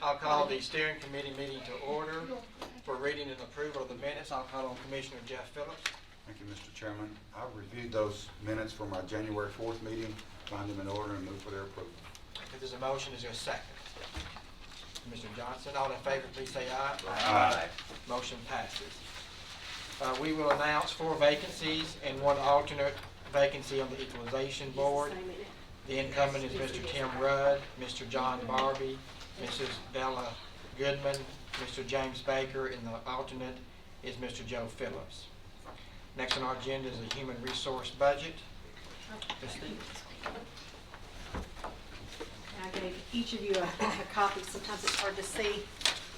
I'll call the steering committee meeting to order. For reading and approval of the minutes, I'll call on Commissioner Jeff Phillips. Thank you, Mr. Chairman. I reviewed those minutes from our January 4th meeting, find them in order, and move for their approval. If there's a motion, is there a second? Mr. Johnson, all in favor, please say aye. Aye. Motion passes. We will announce 4 vacancies and 1 alternate vacancy on the Equalization Board. The incumbent is Mr. Tim Rudd, Mr. John Barbie, Mrs. Bella Goodman, Mr. James Baker, and the alternate is Mr. Joe Phillips. Next on our agenda is the Human Resource Budget. Ms. Stevens. I gave each of you a copy. Sometimes it's hard to see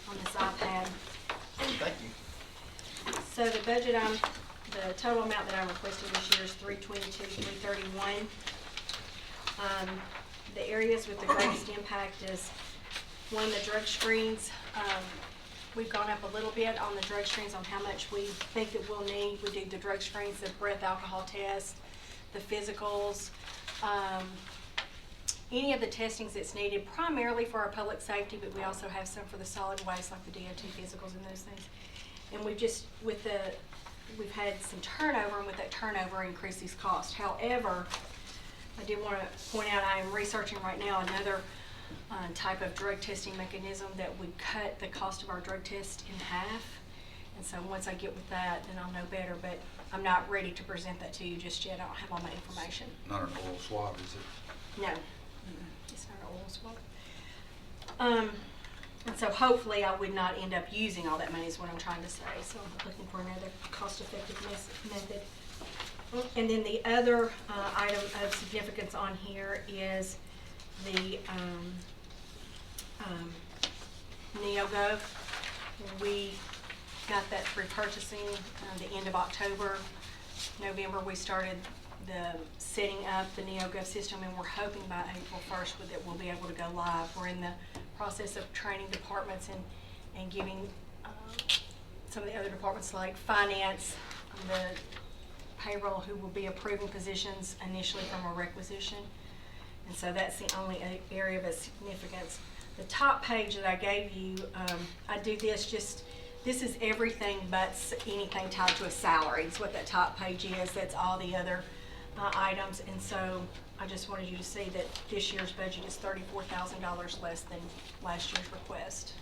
on this iPad. Thank you. So the budget, the total amount that I'm requesting this year is $322,331. The areas with the greatest impact is, one, the drug screens. We've gone up a little bit on the drug screens on how much we think that we'll need. We do the drug screens, the breath alcohol test, the physicals, any of the testings that's needed, primarily for our public safety, but we also have some for the solid waste, like the DOT physicals and those things. And we've had some turnover, and with that turnover, increased these costs. However, I did want to point out, I am researching right now another type of drug testing mechanism that would cut the cost of our drug test in half. And so once I get with that, then I'll know better, but I'm not ready to present that to you just yet. I don't have all my information. Not an oral swab, is it? No, it's not an oil swab. And so hopefully I would not end up using all that money is what I'm trying to say. So I'm looking for another cost-effective method. And then the other item of significance on here is the NeoGov. We got that through purchasing the end of October. November we started the setting up the NeoGov system, and we're hoping by April 1st that we'll be able to go live. We're in the process of training departments and giving some of the other departments like finance, the payroll, who will be approving positions initially from a requisition. And so that's the only area of significance. The top page that I gave you, I do this is everything but anything tied to a salary. It's what that top page is. That's all the other items. And so I just wanted you to see that this year's budget is $34,000 less than last year's request.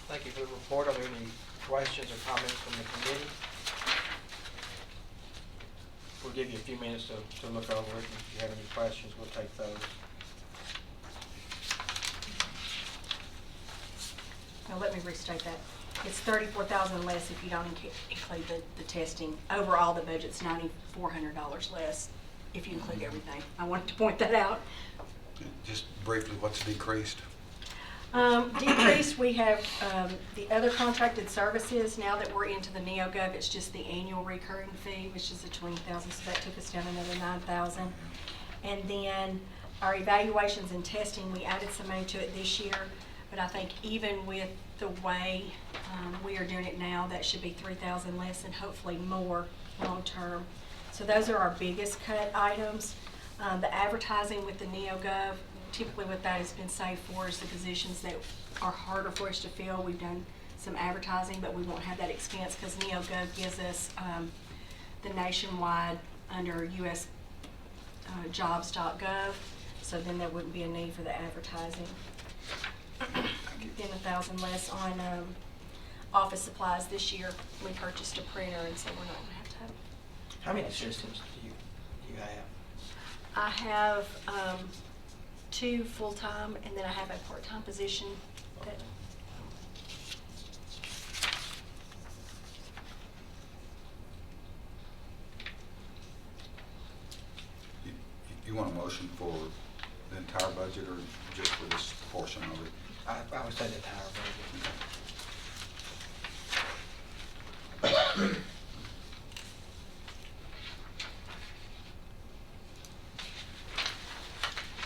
Thank you for the report. Are there any questions or comments from the committee? We'll give you a few minutes to look over it. If you have any questions, we'll take those. Now let me restate that. It's $34,000 less if you don't include the testing. Overall, the budget's $9,400 less if you include everything. I wanted to point that out. Just briefly, what's decreased? Decreased, we have the other contracted services. Now that we're into the NeoGov, it's just the annual recurring fee, which is the $20,000, so that took us down another $9,000. And then our evaluations and testing, we added some money to it this year, but I think even with the way we are doing it now, that should be $3,000 less and hopefully more long term. So those are our biggest cut items. The advertising with the NeoGov, typically what that has been saved for is the positions that are harder for us to fill. We've done some advertising, but we won't have that expense because NeoGov gives us the nationwide under US jobs.gov, so then there wouldn't be a need for the advertising. Then $1,000 less on office supplies this year. We purchased a printer, and so we're not going to have to have. How many assistants do you have? I have 2 full-time, and then I have a part-time position that You want a motion for the entire budget or just for this portion of it? I would say the entire budget.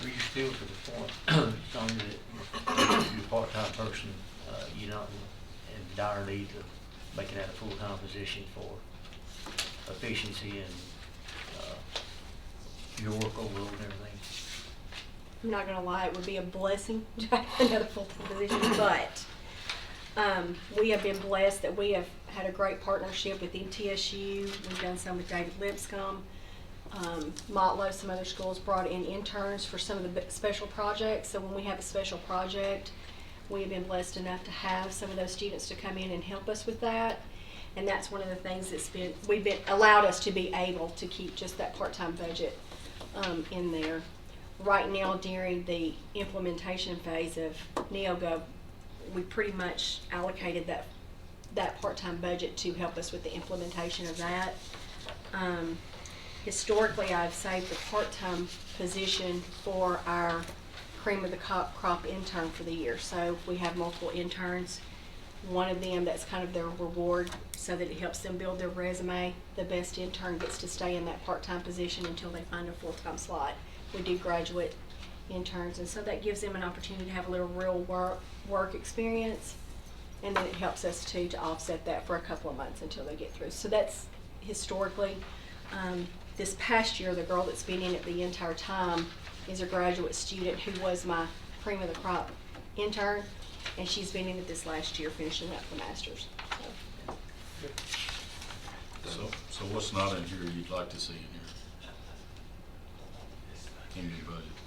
Are you still to the point, Tony, that your part-time person, you're not in dire need of making that a full-time position for efficiency and your work overload and everything? I'm not gonna lie, it would be a blessing to have another full-time position, but we have been blessed that we have had a great partnership with MTSU. We've done some with David Lipscomb. Motlow, some other schools brought in interns for some of the special projects. So when we have a special project, we have been blessed enough to have some of those students to come in and help us with that. And that's one of the things we've been allowed us to be able to keep just that part-time budget in there. Right now, during the implementation phase of NeoGov, we pretty much allocated that part-time budget to help us with the implementation of that. Historically, I've saved the part-time position for our cream of the crop intern for the year. So if we have multiple interns, one of them, that's kind of their reward so that it helps them build their resume. The best intern gets to stay in that part-time position until they find a full-time slot. We do graduate interns, and so that gives them an opportunity to have a little real work experience, and then it helps us to offset that for a couple of months until they get through. So that's historically. This past year, the girl that's been in it the entire time is a graduate student who was my cream of the crop intern, and she's been in it this last year finishing up the master's. So what's not in here you'd like to see in here? In your budget?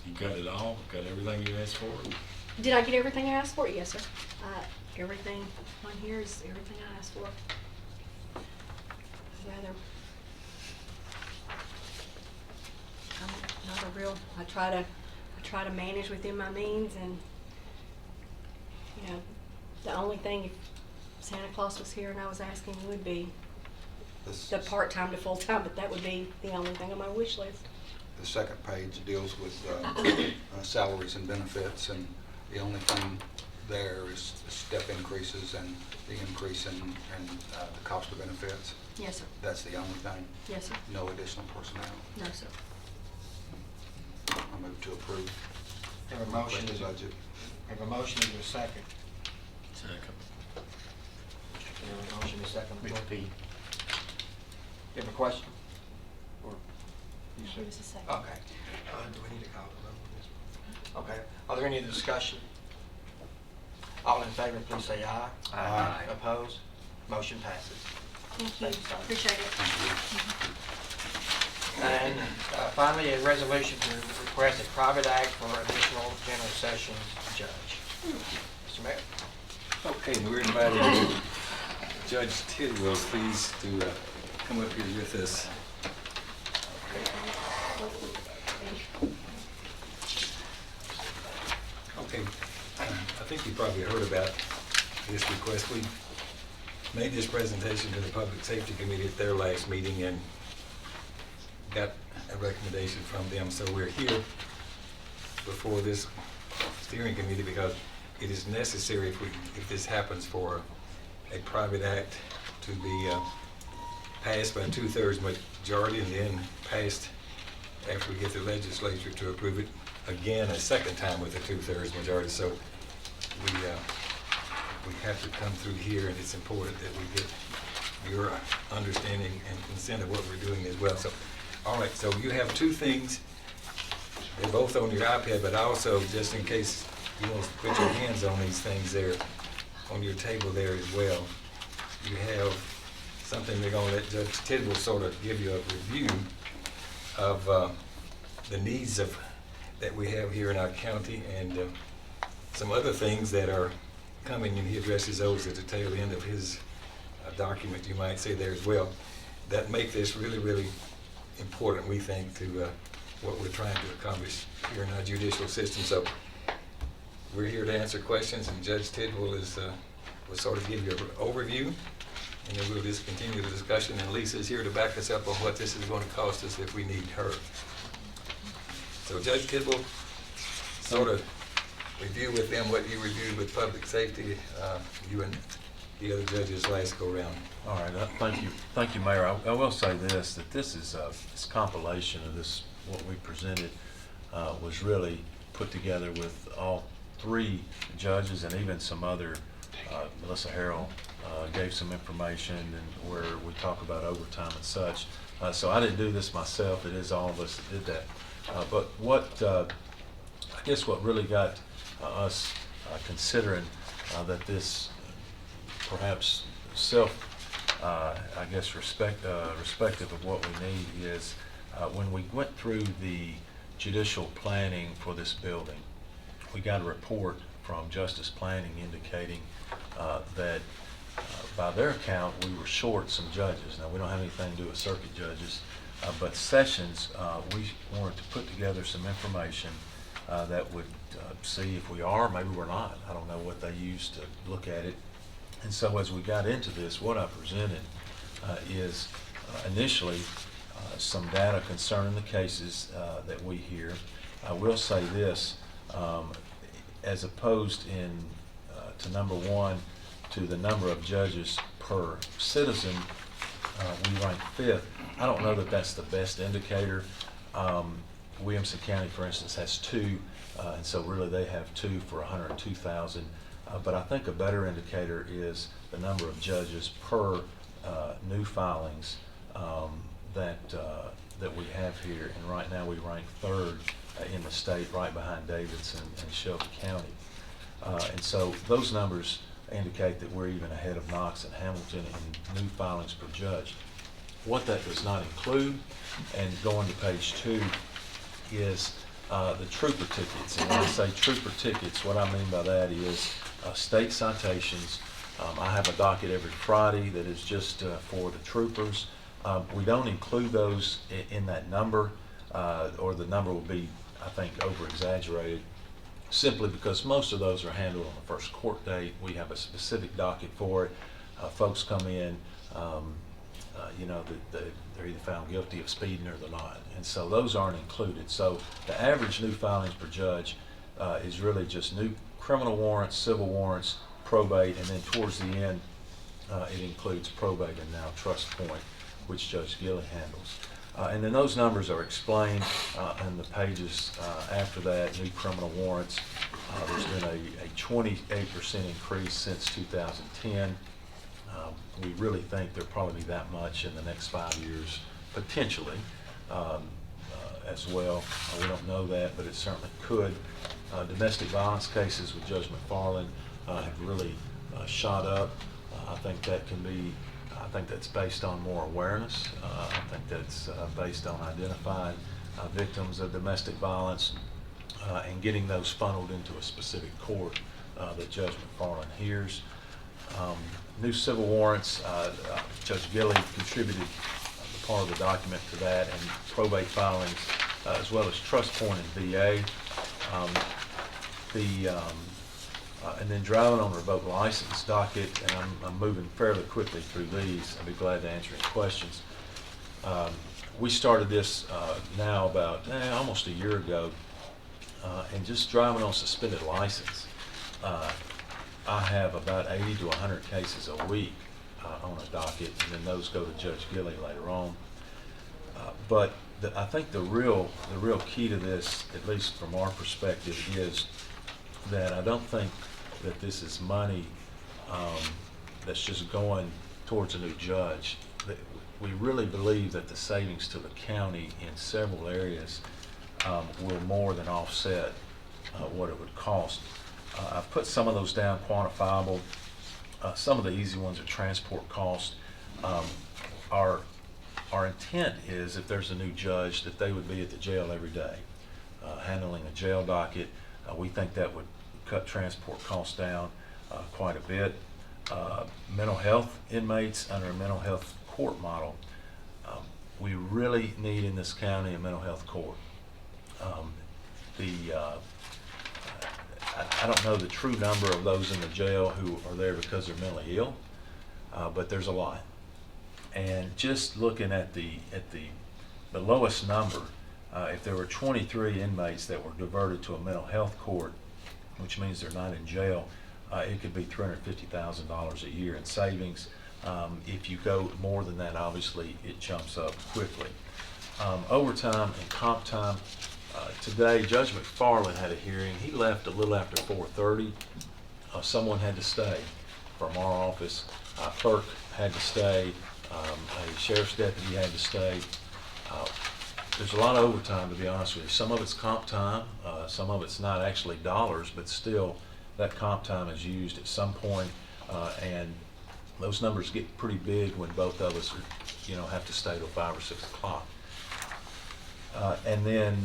You got it all? Got everything you asked for? Did I get everything I asked for? Yes, sir. Everything on here is everything I asked for. Rather, I'm not a real. I try to manage within my means, and you know, the only thing if Santa Claus was here and I was asking would be the part-time to full-time, but that would be the only thing on my wish list. The second page deals with salaries and benefits, and the only thing there is step increases and the increase in the cost of benefits. Yes, sir. That's the only thing? Yes, sir. No additional personnel? No, sir. I move to approve. Have a motion, The is budget. have a motion, is there a second? Second. Have a motion, is second. With You the have a question? Or you No, said- it was a second. Okay. Do we need to call the vote on this one? Okay. Are there any discussion? All in favor, please say aye. Aye. Opposed? Motion passes. Thank you. Thank you, sir. Appreciate it. And finally, a resolution to request a private act for additional general sessions judge. Mr. Mayor? Okay, we're inviting Judge Tidwell, please, to come up here with us. Okay, I think you probably heard about this request. We made this presentation to the Public Safety Committee at their last meeting and got a recommendation from them. So we're here before this steering committee because it is necessary if this happens for a private act to be passed by 2/3 majority and then passed after we get the legislature to approve it again a second time with a 2/3 majority. So we have to come through here, and it's important that we get your understanding and consent of what we're doing as well. So, all right, so you have two things. They're both on your iPad, but also, just in case you want to put your hands on these things there on your table there as well, you have something they're going to let Judge Tidwell sort of give you a review of the needs that we have here in our county, and some other things that are coming, and he addresses those at the tail end of his document, you might say there as well, that make this really, really important, we think, to what we're trying to accomplish here in our judicial system. So we're here to answer questions, and Judge Tidwell will sort of give you an overview, and then we'll just continue the discussion, and Lisa's here to back us up on what this is going to cost us if we need her. So Judge Tidwell, sort of review with them what you reviewed with public safety, you and the other judges last go around. All right, thank you, Mayor. I will say this, that this is this compilation of this, what we presented was really put together with all three judges and even some other, Melissa Harrell gave some information and where we talk about overtime and such. So I didn't do this myself, it is all of us that did that. But what, I guess what really got us considering that this perhaps respective of what we need is when we went through the judicial planning for this building, we got a report from Justice Planning indicating that by their account, we were short some judges. Now, we don't have anything to do with circuit judges, but sessions, we wanted to put together some information that would see if we are, maybe we're not. I don't know what they used to look at it. And so as we got into this, what I presented is initially some data concerning the cases that we hear. I will say this, as opposed to number one, to the number of judges per citizen, we rank 5th. I don't know that that's the best indicator. Williamson County, for instance, has 2, and so really they have 2 for 102,000. But I think a better indicator is the number of judges per new filings that we have here. And right now we rank 3rd in the state, right behind Davidson and Shelby County. And so those numbers indicate that we're even ahead of Knox and Hamilton in new filings per judge. What that does not include, and going to page 2, is the trooper tickets. And when I say trooper tickets, what I mean by that is state citations. I have a docket every Friday that is just for the troopers. We don't include those in that number, or the number will be, I think, over-exaggerated, simply because most of those are handled on the first court date. We have a specific docket for it. Folks come in, they're either found guilty of speeding or they're not. And so those aren't included. So the average new filings per judge is really just new criminal warrants, civil warrants, probate, and then towards the end, it includes probate and now trust point, which Judge Gilley handles. And then those numbers are explained in the pages after that. New criminal warrants, there's been a 28% increase since 2010. We really think there'll probably be that much in the next 5 years, potentially, as well. We don't know that, but it certainly could. Domestic violence cases with Judge McFarland have really shot up. I think that's based on more awareness. I think that's based on identifying victims of domestic violence and getting those funneled into a specific court that Judge McFarland hears. New civil warrants, Judge Gilley contributed the part of the document to that, and probate filings, as well as trust point and VA. And then driving on revoked license docket, and I'm moving fairly quickly through these. I'll be glad to answer any questions. We started this now about almost a year ago, and just driving on suspended license. I have about 80 to 100 cases a week on a docket, and then those go to Judge Gilley later on. But I think the real key to this, at least from our perspective, is that I don't think that this is money that's just going towards a new judge. We really believe that the savings to the county in several areas will more than offset what it would cost. I've put some of those down quantifiable. Some of the easy ones are transport costs. Our intent is, if there's a new judge, that they would be at the jail every day, handling a jail docket. We think that would cut transport costs down quite a bit. Mental health inmates under a mental health court model. We really need in this county a mental health court. I don't know the true number of those in the jail who are there because they're mentally ill, but there's a lot. And just looking at the lowest number, if there were 23 inmates that were diverted to a mental health court, which means they're not in jail, it could be $350,000 a year in savings. If you go more than that, obviously it jumps up quickly. Overtime and comp time. Today, Judge McFarland had a hearing. He left a little after 4:30. Someone had to stay from our office. Clerk had to stay, A sheriff's deputy had to stay. There's a lot of overtime, to be honest with you. Some of it's comp time, some of it's not actually dollars, but still, that comp time is used at some point, and those numbers get pretty big when both of us are, have to stay till 5 or 6 o'clock. And then,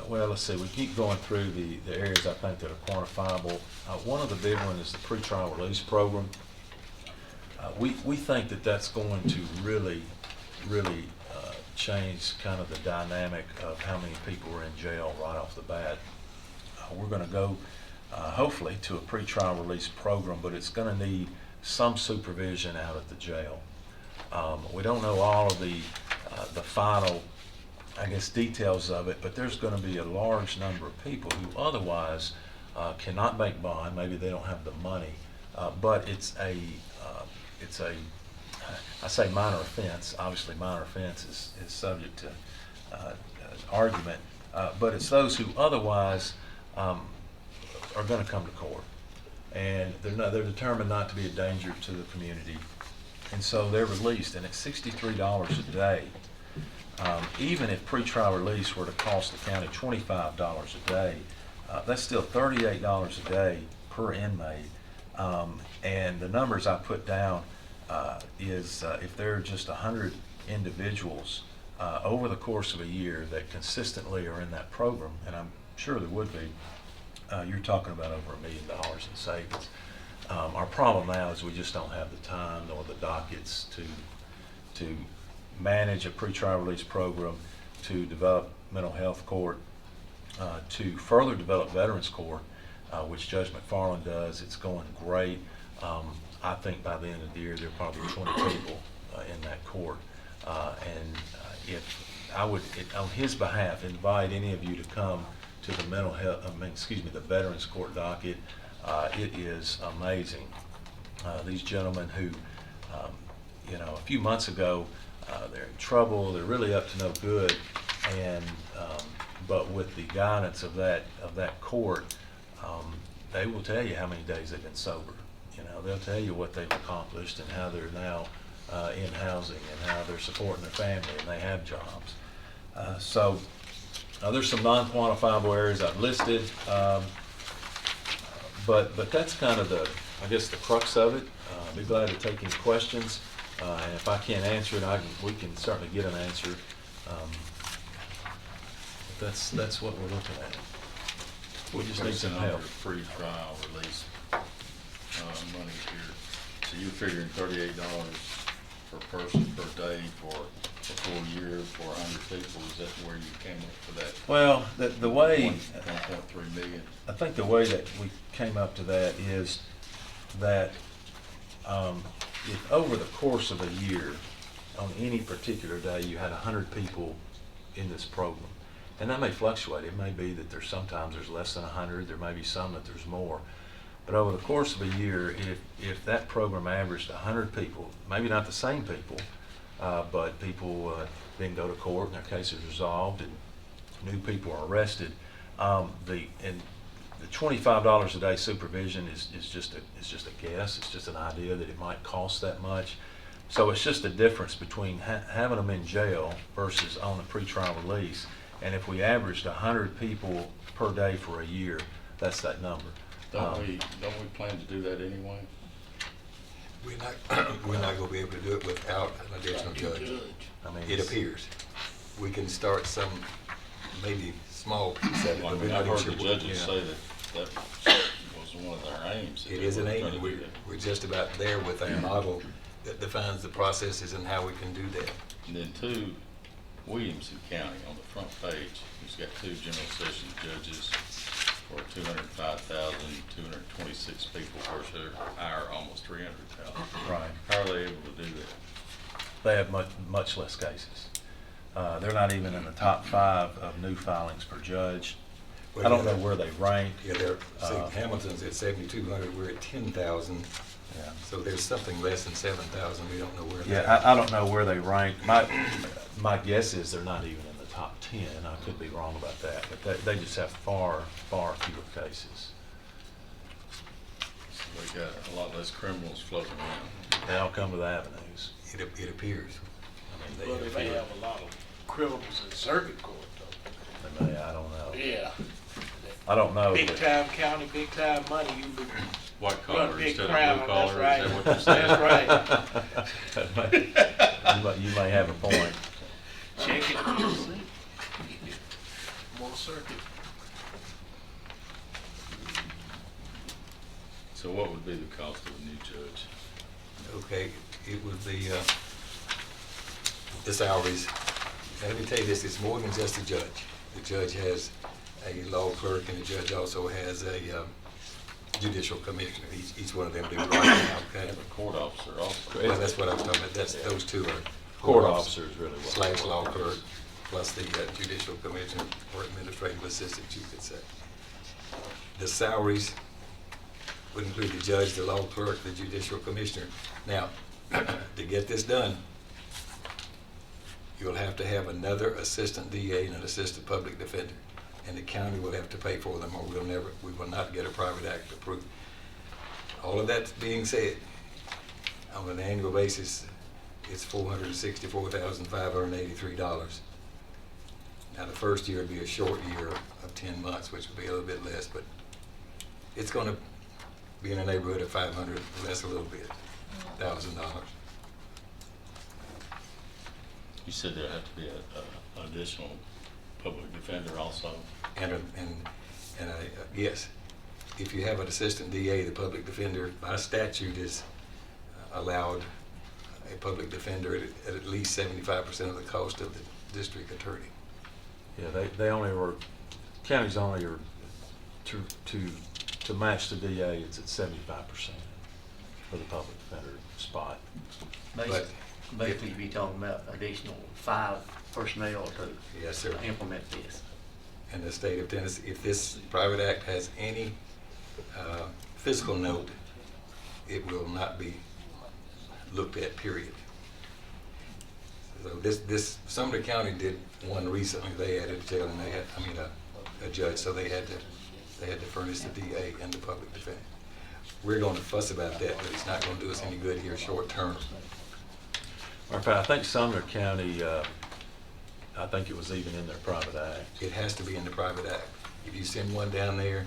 well, let's see, we keep going through the areas I think that are quantifiable. One of the big ones is the pretrial release program. We think that that's going to really change kind of the dynamic of how many people are in jail right off the bat. We're going to go, hopefully, to a pretrial release program, but it's going to need some supervision out at the jail. We don't know all of the final, I guess, details of it, but there's going to be a large number of people who otherwise cannot make bond. Maybe they don't have the money, but it's a I say minor offense. Obviously, minor offense is subject to argument, but it's those who otherwise are going to come to court, and they're determined not to be a danger to the community, and so they're released, and it's $63 a day. Even if pretrial release were to cost the county $25 a day, that's still $38 a day per inmate, and the numbers I put down is if there are just 100 individuals over the course of a year that consistently are in that program, and I'm sure there would be, you're talking about over $1 million in savings. Our problem now is we just don't have the time nor the dockets to manage a pretrial release program, to develop mental health court, to further develop veterans court, which Judge McFarland does. It's going great. I think by the end of the year, there are probably 20 people in that court. And if I would, on his behalf, invite any of you to come to the the Veterans Court docket. It is amazing. These gentlemen who, a few months ago, they're in trouble, they're really up to no good, and but with the guidance of that court, they will tell you how many days they've been sober. They'll tell you what they've accomplished and how they're now in housing and how they're supporting their family and they have jobs. So there's some non-quantifiable areas I've listed, but that's kind of I guess the crux of it. I'll be glad to take any questions, and if I can't answer it, we can certainly get an answer. But that's what we're looking at. We just need some help. Pre-trial release money here. So you're figuring $38 per person per day for a full year for 100 people. Is that where you came up for that? Well, the way 1.3 million. I think the way that we came up to that is that if over the course of a year, on any particular day, you had 100 people in this program, and that may fluctuate. It may be that sometimes there's less than 100. There may be some that there's more. But over the course of a year, if that program averaged 100 people, maybe not the same people, but people didn't go to court and their case is resolved and new people are arrested, the $25 a day supervision is just a guess. It's just an idea that it might cost that much. So it's just a difference between having them in jail versus on a pretrial release. And if we averaged 100 people per day for a year, that's that number. Don't we plan to do that anyway? We're not going to be able to do it without an additional judge. I mean, It appears. We can start some, maybe small piece of it, Well, I but we're mean, not I've even heard sure. the judges say that was one of their aims. that It they is an were aim, trying and to do that. we're just about there with our model that defines the processes and how we can do that. And then two, Williamson County on the front page, who's got 2 general sessions judges for 205,226 people, of course, they're higher, almost 300,000. right. How are they able to do that? They have much less cases. They're not even in the top 5 of new filings per judge. I don't know where they rank. Yeah, Hamilton's at 7,200, we're at 10,000. Yeah. So there's something less than 7,000, we don't know where they're Yeah, at. I don't know where they rank. My guess is they're not even in the top 10. I could be wrong about that, but they just have far fewer cases. We got a lot less criminals floating around. They all come to the avenues. It appears. I mean, Well, they may have a lot of criminals in circuit court though. They may, I don't know. Yeah. I don't know. Big but- time county, big time money, you be White run collar big instead crowd, of blue collar, that's is that right. what you're saying? That's right. You may have a point. Check it. More circuit. So what would be the cost of a new judge? Okay, it would be, the salaries. Now, let me tell you this, it's more than just a judge. The judge has a law clerk, and the judge also has a judicial commissioner. Each one of them do right now, okay? Have a court officer also. Well, that's what I was talking about, those two are. Court officers really what. Slash law clerk, plus the judicial commissioner, or administrative assistant, you could say. The salaries would include the judge, the law clerk, the judicial commissioner. Now, to get this done, you'll have to have another assistant DA and an assistant public defender, and the county will have to pay for them, or we will not get a private act approved. All of that being said, on an annual basis, it's $464,583. Now, the first year would be a short year of 10 months, which would be a little bit less, but it's going to be in the neighborhood of 500, less a little bit, $1,000. You said there had to be an additional public defender also. Yes, if you have an assistant DA, the public defender by statute is allowed a public defender at least 75% of the cost of the district attorney. Yeah, they only were, counties only are, to match the DA, it's at 75% for the public defender spot. Basically, you'd be talking about additional 5 personnel to Yes, sir. implement this. In the state of Tennessee, if this private act has any fiscal note, it will not be looked at, period. So Sumner County did one recently. They added a jail, and they had, a judge, so they had to furnish the DA and the public defender. We're going to fuss about that, but it's not going to do us any good here short term. In fact, I think Sumner County, I think it was even in their private act. It has to be in the private act. If you send one down there,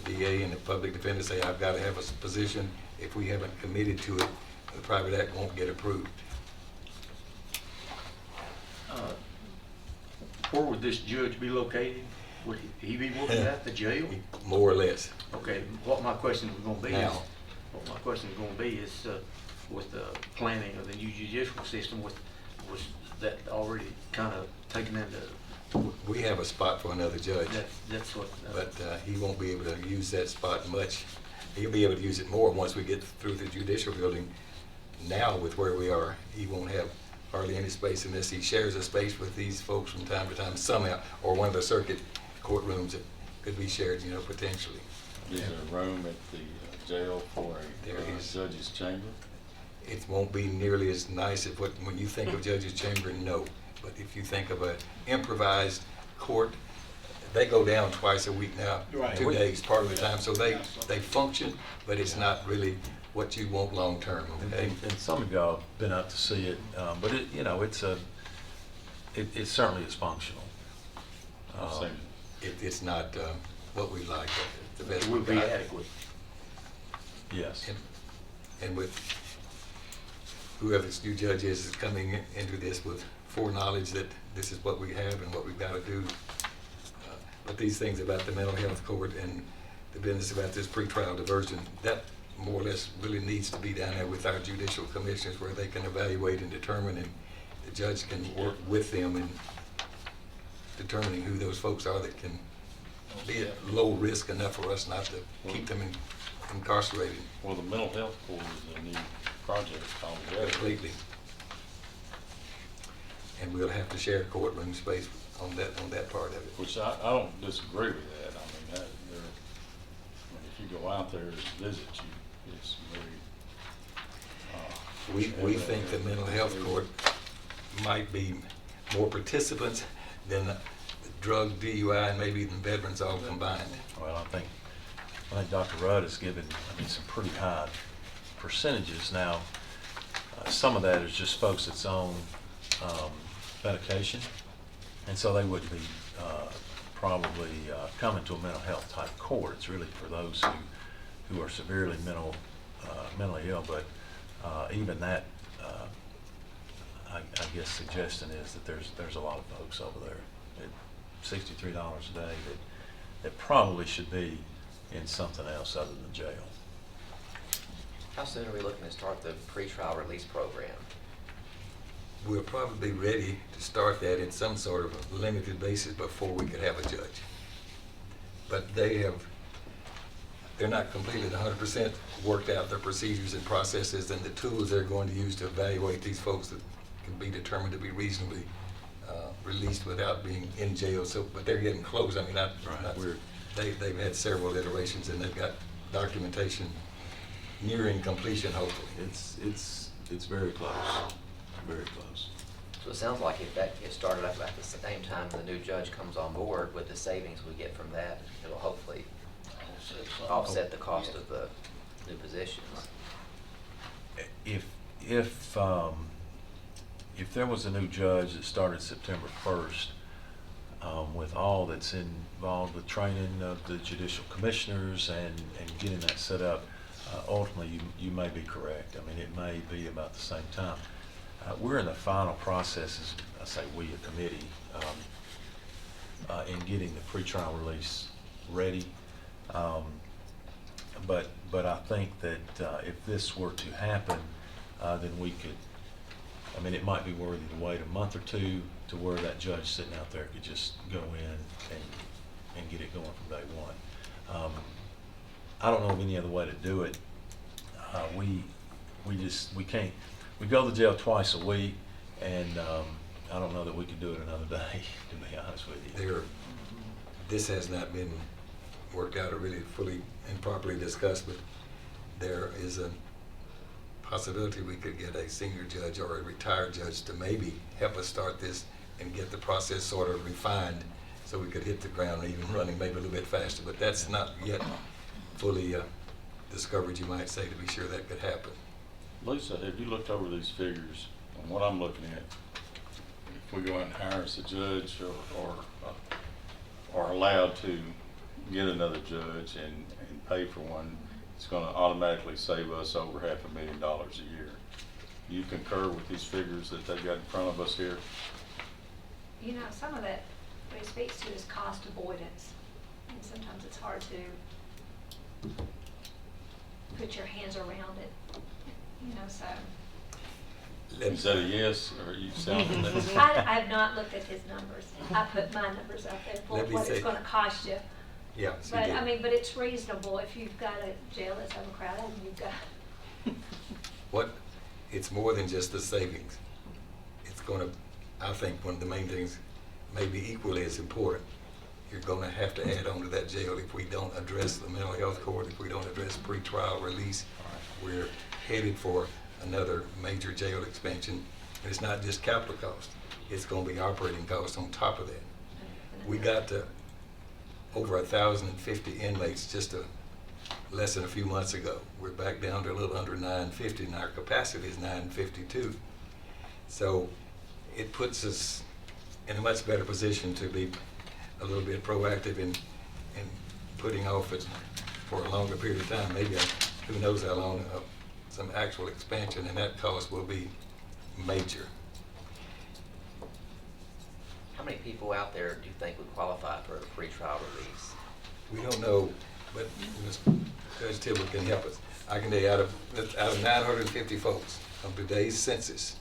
the DA and the public defender say, I've got to have a position. If we haven't committed to it, the private act won't get approved. Where would this judge be located? Would he be working at the jail? More or less. Okay, what my question was gonna be is, Now. with the planning of the new judicial system, was that already kind of taken into, We have a spot for another judge, that's what. but he won't be able to use that spot much. He'll be able to use it more once we get through the judicial building. Now, with where we are, he won't have hardly any space unless he shares a space with these folks from time to time somehow, or one of the circuit courtrooms that could be shared, potentially. Is there a room at the jail for There a is. judge's chamber? It won't be nearly as nice as when you think of judge's chamber, no. But if you think of an improvised court, they go down twice a week now, Right. 2 days, part of the time. So they function, but it's not really what you want long-term, okay? And some of y'all have been up to see it, but it certainly is functional. I've seen it. It's not what we like, but the best It we would be got. adequate. Yes. And with whoever this new judge is coming into this with foreknowledge that this is what we have and what we've got to do. But these things about the mental health court and the business about this pretrial diversion, that more or less really needs to be down there with our judicial commissioners where they can evaluate and determine, and the judge can work with them in determining who those folks are that can be at low risk enough for us not to keep them incarcerated Well, the mental health court is a new project altogether. completely. And we'll have to share courtroom space on that part of it. Which I don't disagree with that. If you go out there and visit, it's very. We think the mental health court might be more participants than the drug, DUI, and maybe even veterans all combined. Well, I think I think Dr. Rudd has given, I mean, some pretty high percentages. Now, some of that is just folks that's on medication, and so they wouldn't be probably coming to a mental health type court. It's really for those who are severely mentally ill, but even that, I guess suggestion is that there's a lot of folks over there at $63 a day that probably should be in something else other than jail. How soon are we looking to start the pretrial release program? We're probably ready to start that in some sort of a limited basis before we could have a judge. But they're not completely 100% worked out their procedures and processes and the tools they're going to use to evaluate these folks that can be determined to be reasonably released without being in jail. So, but they're getting close. I mean, they've had several iterations and they've got documentation nearing completion, hopefully. It's very close, very close. So it sounds like if that gets started up at the same time the new judge comes on board, with the savings we get from that, it'll hopefully offset the cost of the new positions. If there was a new judge that started September 1st, with all that's involved with training of the judicial commissioners and getting that set up, ultimately you may be correct. I mean, it may be about the same time. We're in the final processes, I say we, a committee, in getting the pretrial release ready. But I think that if this were to happen, then we could, I mean, it might be worthy to wait a month or two to where that judge sitting out there could just go in and get it going from day one. I don't know of any other way to do it. We can't. We go to jail twice a week, and I don't know that we could do it another day, to be honest with you. This has not been worked out or really fully and properly discussed, but there is a possibility we could get a senior judge or a retired judge to maybe help us start this and get the process sort of refined so we could hit the ground even running maybe a little bit faster. But that's not yet fully discovered, you might say, to be sure that could happen. Lisa, have you looked over these figures? And what I'm looking at, if we go out and hire us a judge or allowed to get another judge and pay for one, it's going to automatically save us over $500,000 a year. You concur with these figures that they've got in front of us here? You know, some of that, what it speaks to is cost avoidance. And sometimes it's hard to put your hands around it, you know, so. Is that a yes, or are you sounding that? I have not looked at his numbers. I put my numbers out there for Let me what say- it's gonna cost you. Yeah. she But, did. I mean, but it's reasonable if you've got a jail that's overcrowded and you've got. It's more than just the savings. It's going to, I think one of the main things, maybe equally as important, you're going to have to add on to that jail if we don't address the mental health court, if we don't address pretrial release. We're headed for another major jail expansion. And it's not just capital cost, it's going to be operating costs on top of that. We got to over 1,050 inmates just less than a few months ago. We're back down to a little under 950, and our capacity is 952. So it puts us in a much better position to be a little bit proactive in putting off it for a longer period of time. Maybe who knows how long, some actual expansion, and that cost will be major. How many people out there do you think would qualify for a pretrial release? We don't know, but Judge Tibble can help us. I can tell you out of 950 folks of today's census,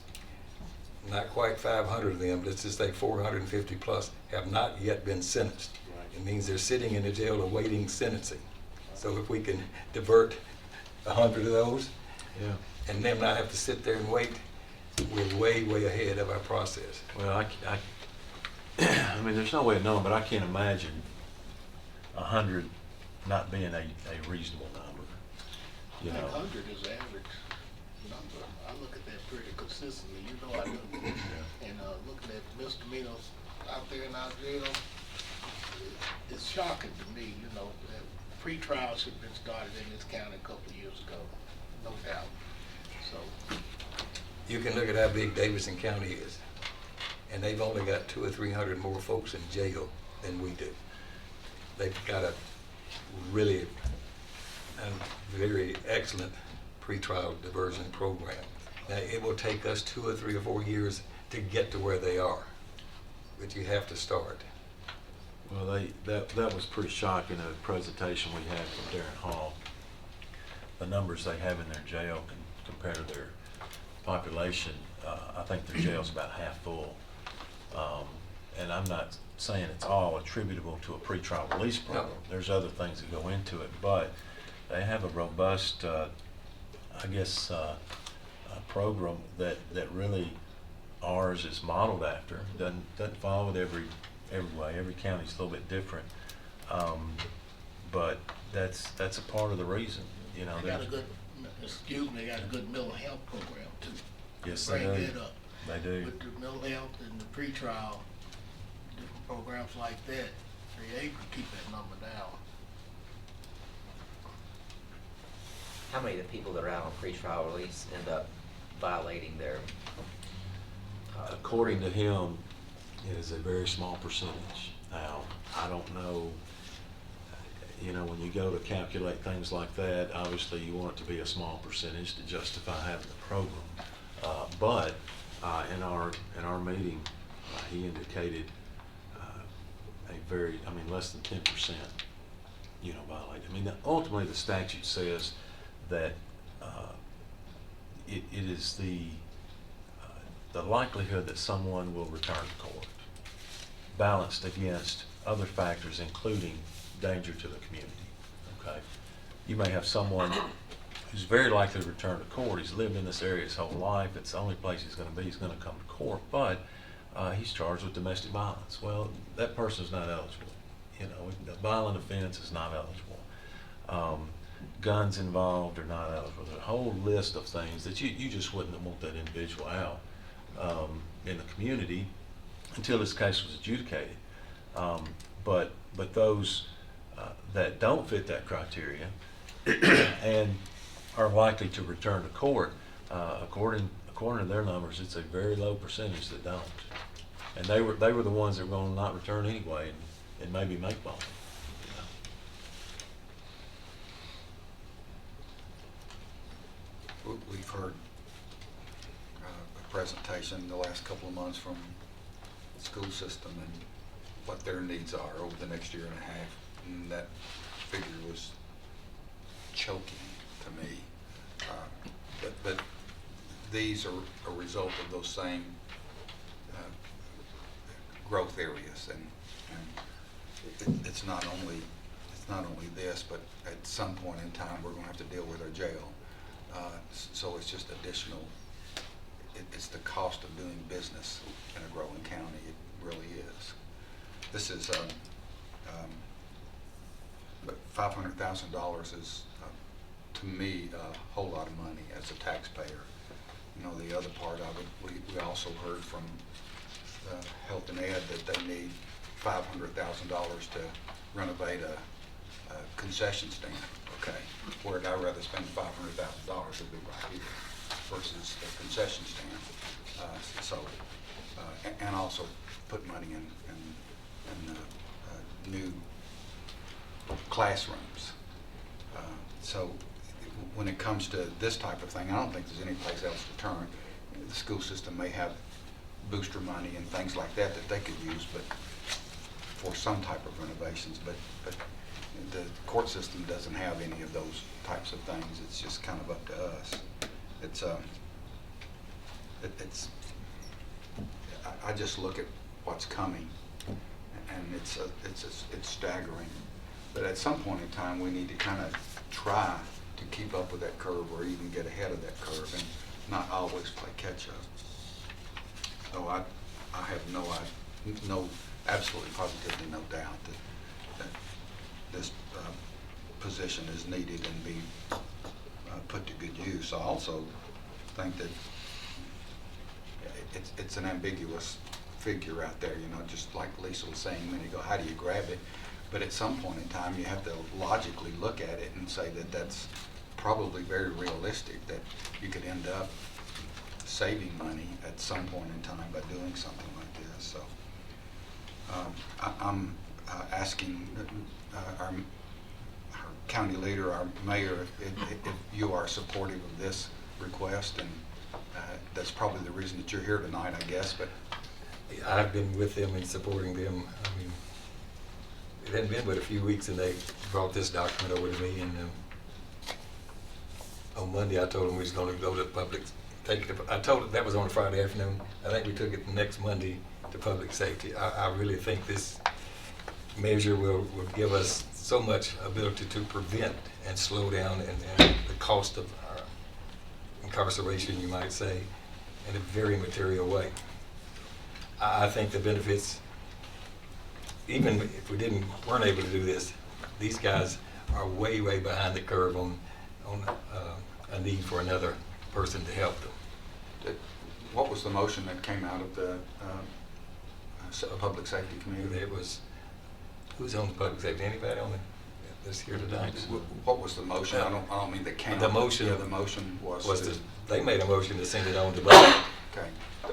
not quite 500 of them, let's just say 450 plus, have not yet been sentenced. It means they're sitting in the jail awaiting sentencing. So if we can divert 100 of those, Yeah. and them not have to sit there and wait, we're way, way ahead of our process. Well, I mean, there's no way of knowing, but I can't imagine 100 not being a reasonable number, you know. 100 is the average number. I look at that pretty consistently, you know I do. And looking at misdemeanors out there in our jail, it's shocking to me, you know, that Pre-trials should have been started in this county a couple of years ago, no doubt. So, You can look at how big Davidson County is, and they've only got 200 or 300 more folks in jail than we do. They've got a really very excellent pretrial diversion program. Now, it will take us 2 or 3 or 4 years to get to where they are, but you have to start. Well, that was pretty shocking, a presentation we had from Darren Hall. The numbers they have in their jail compared to their population. I think their jail's about half full. And I'm not saying it's all attributable to a pretrial release program. No. There's other things that go into it, but they have a robust, program that really ours is modeled after. Doesn't follow it every way. Every county's a little bit different. But that's a part of the reason, you know. they got a there's- good, they got a good mental health program too. Yes, they Bring do. that up. They do. With the mental health and the pretrial, different programs like that, they're able to keep that number down. How many of the people that are out on pretrial release end up violating their? According to him, it is a very small percentage. Now, I don't know, you know, when you go to calculate things like that, obviously you want it to be a small percentage to justify having the program. But in our meeting, he indicated less than 10%, you know, violate. I mean, ultimately the statute says that it is the likelihood that someone will return to court balanced against other factors, including danger to the community, okay? You may have someone who's very likely to return to court. He's lived in this area his whole life. It's the only place he's gonna be. He's gonna come to court, but he's charged with domestic violence. Well, that person's not eligible. You know, a violent offense is not eligible. Guns involved are not eligible. There's a whole list of things that you just wouldn't want that individual out in the community until this case was adjudicated. But those that don't fit that criteria and are likely to return to court, according to their numbers, it's a very low percentage that don't. And they were the ones that were going to not return anyway and maybe make bond. We've heard a presentation the last couple of months from the school system and what their needs are over the next year and a half. And that figure was choking to me. But these are a result of those same growth areas, and it's not only this, but at some point in time we're going to have to deal with our jail. So it's just additional. It's the cost of doing business in a growing county. It really is. This is, but $500,000 is, to me, a whole lot of money as a taxpayer. You know, the other part of it, we also heard from Health and Ed that they need $500,000 to renovate a concession stand, okay? Where I'd rather spend $500,000 would be right here versus a concession stand. And also put money in new classrooms. So when it comes to this type of thing, I don't think there's any place else to turn. The school system may have booster money and things like that they could use, but for some type of renovations, but the court system doesn't have any of those types of things. It's just kind of up to us. I just look at what's coming, and it's staggering. But at some point in time, we need to kind of try to keep up with that curve or even get ahead of that curve and not always play catch up. So I have absolutely positively no doubt that this position is needed and be put to good use. I also think that it's an ambiguous figure out there, you know, just like Lisa was saying a minute ago. How do you grab it? But at some point in time, you have to logically look at it and say that that's probably very realistic, that you could end up saving money at some point in time by doing something like this. So I'm asking our county leader, our mayor, if you are supportive of this request, and that's probably the reason that you're here tonight, I guess, but I've been with them and supporting them. I mean, it hadn't been but a few weeks and they brought this document over to me, and on Monday I told them we was gonna go to public, take it, I told them that was on a Friday afternoon. I think we took it the next Monday to public safety. I really think this measure will give us so much ability to prevent and slow down and the cost of our incarceration, you might say, in a very material way. I think the benefits, even if we weren't able to do this, these guys are way, way behind the curve on a need for another person to help them. what was the motion that came out of the Public Safety Committee? It was, who's on the public safety? Anybody on this here tonight? What was the motion? I don't mean the count. The motion. Yeah, the motion was They made a motion to send it on to budget. okay.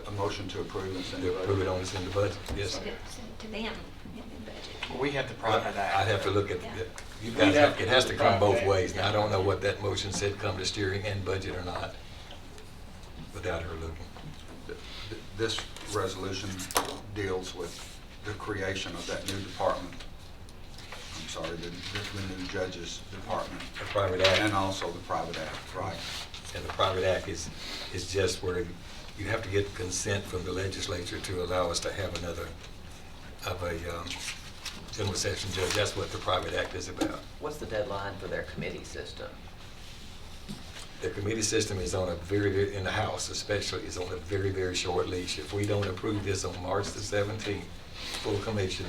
A motion to approve and send To it over. approve it on to send to budget, yes. Send it to them and then budget. Well, we have the private act. I'd have to look at, Yeah. you guys, it has to come both ways. Now, I don't know what that motion said, come to steering and budget or not, without her looking. This resolution deals with the creation of that new department. I'm sorry, the new judge's department. The private act. And also the private act, right. And the private act is just where you have to get consent from the legislature to allow us to have another, of a general session judge. That's what the private act is about. What's the deadline for their committee system? The committee system is on a very, in the House especially, is on a very, very short leash. If we don't approve this on March the 17th, full commission,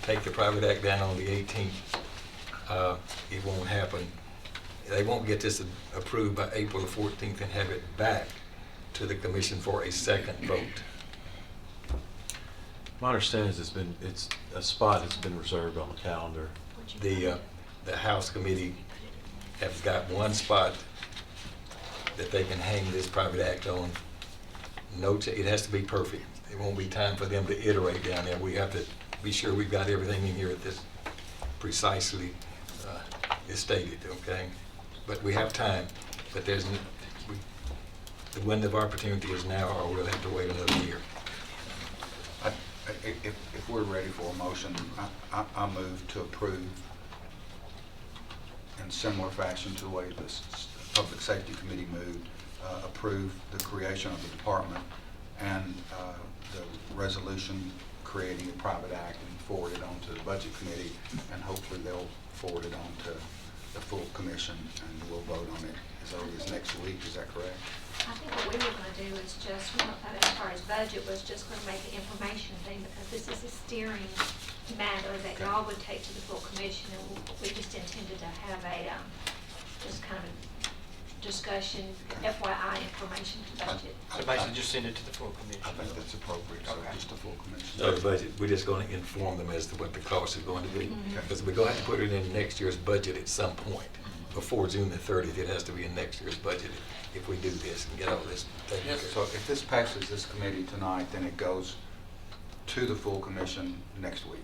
take the private act down on the 18th, it won't happen. They won't get this approved by April the 14th and have it back to the commission for a second vote. My understanding is it's a spot that's been reserved on the calendar. The House committee has got one spot that they can hang this private act on. It has to be perfect. It won't be time for them to iterate down there. We have to be sure we've got everything in here at this precisely is stated, okay? But we have time, but the window of opportunity is now, or we'll have to wait another year. If we're ready for a motion, I move to approve in similar fashion to the way this Public Safety Committee moved, approve the creation of the department and the resolution creating a private act and forward it on to the Budget Committee, and hopefully they'll forward it on to the full commission and we'll vote on it as early as next week. Is that correct? I think what we were gonna do is just, as far as budget, was just gonna make an information thing, because this is a steering matter that Okay. y'all would take to the full commission, and we just intended to have a, just kind of a discussion, FYI information to budget. So basically just send it to the full commission. I think that's appropriate, so Okay. just a full commission. So the budget, we're just going to inform them as to what the cost is going to be. Mhm. Because we're going to have to put it in next year's budget at some point. Before June the 30th, it has to be in next year's budget if we do this and get all this taken care of. So if this passes this committee tonight, then it goes to the full commission next week,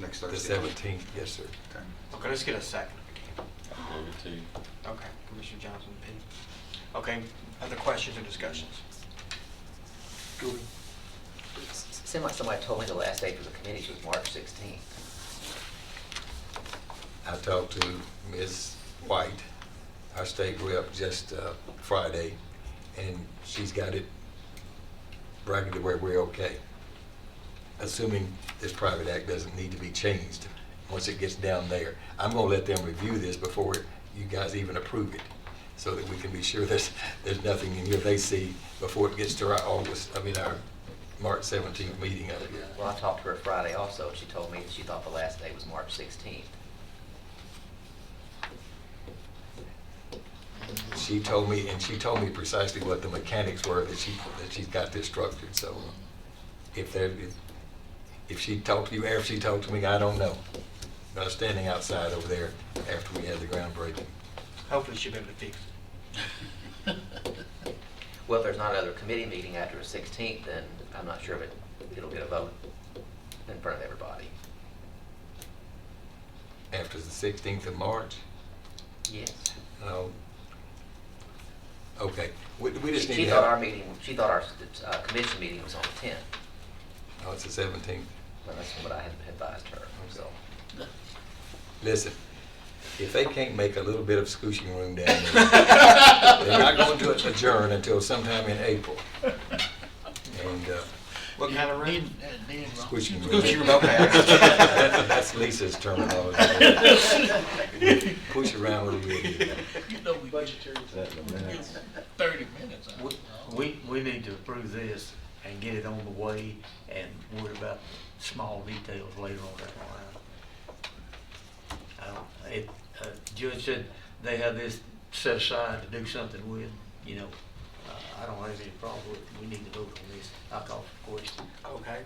next The Thursday. 17th, yes, sir. Okay. Okay, let's get a second. I'll give it to you. Okay, Commissioner Johnson, Pete. Okay, other questions or discussions? Seemed like somebody told me the last date for the committee was March 16th. I talked to Ms. White, our state rep, just Friday, and she's got it bracketed where we're okay. Assuming this private act doesn't need to be changed once it gets down there. I'm gonna let them review this before you guys even approve it, so that we can be sure there's nothing in here they see before it gets to our March 17th meeting of it. Well, I talked to her Friday also, and she told me that she thought the last day was March 16th. She told me precisely what the mechanics were that she's got this structured, so if she talked to you after she talked to me, I don't know. standing outside over there after we had the groundbreaking. Hopefully she'll be able to fix it. Well, if there's not another committee meeting after the 16th, then I'm not sure if it'll get a vote in front of everybody. After the 16th of March? Yes. No. Okay, we just need She to thought have. our meeting, she thought our commission meeting was on the 10th. Oh, it's the 17th. Well, that's what I had advised her, so. Listen, if they can't make a little bit of scooching room down there, they're not going to adjourn until sometime in April. And, What kind of room? scooching room. Scoochie room, okay. That's Lisa's terminology. Push around a little bit. You know we budgetary. Is that in the minutes? 30 minutes. We need to approve this and get it on the way and worry about small details later on that line. Judge said they have this set aside to do something with, you know. I don't have any problem with it. We need to vote on this. I'll call for the question. Okay.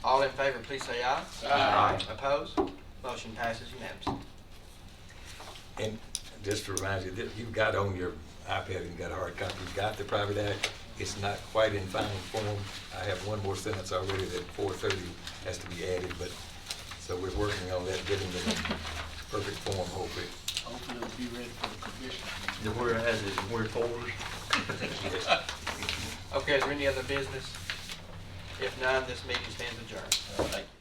All in favor, please say aye. Aye. Opposed? Motion passes unanimously. And just to remind you, that you've got on your iPad, you've got a hard copy, you've got the private act. It's not quite in final form. I have one more sentence already that 430 has to be added, but, so we're working on that, getting it in perfect form, hopefully. Hopefully it'll be ready for the commission. The whereas is wherefore. Okay, is there any other business? If none, this meeting stands adjourned. Thank you.